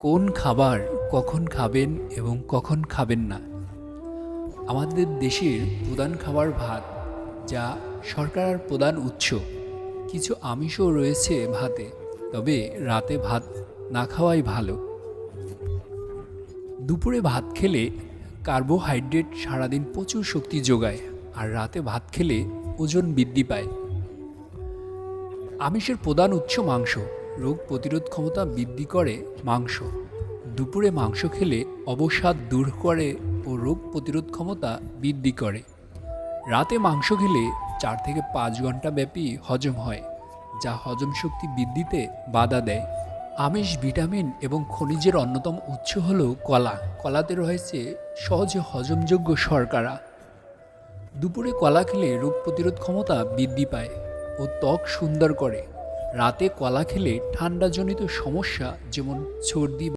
কোন খাবার কখন খাবেন এবং কখন খাবেন না। আমাদের দেশের প্রধান খাবার ভাত, যা শর্করার প্রধান উৎস। কিছু আমিষও রয়েছে ভাতে, তবে রাতে ভাত না খাওয়াই ভালো। দুপুরে ভাত খেলে কার্বোহাইড্রেট সারাদিন প্রচুর শক্তি যোগায়, আর রাতে ভাত খেলে ওজন বৃদ্ধি পায়। আমিষের প্রধান উৎস মাংস, রোগ প্রতিরোধ ক্ষমতা বৃদ্ধি করে মাংস। দুপুরে মাংস খেলে অবসাদ দূর করে ও রোগ প্রতিরোধ ক্ষমতা বৃদ্ধি করে। রাতে মাংস খেলে 4 থেকে 5 ঘন্টা ব্যাপী হজম হয়, যা হজম শক্তি বৃদ্ধিতে বাধা দেয়। আমিষ ভিটামিন এবং খনিজের অন্যতম উৎস হল কলা। কলাতে রয়েছে সহজে হজমযোগ্য শর্করা। দুপুরে কলা খেলে রোগ প্রতিরোধ ক্ষমতা বৃদ্ধি পায় ও ত্বক সুন্দর করে। রাতে কলা খেলে ঠান্ডাজনিত সমস্যা যেমন সর্দি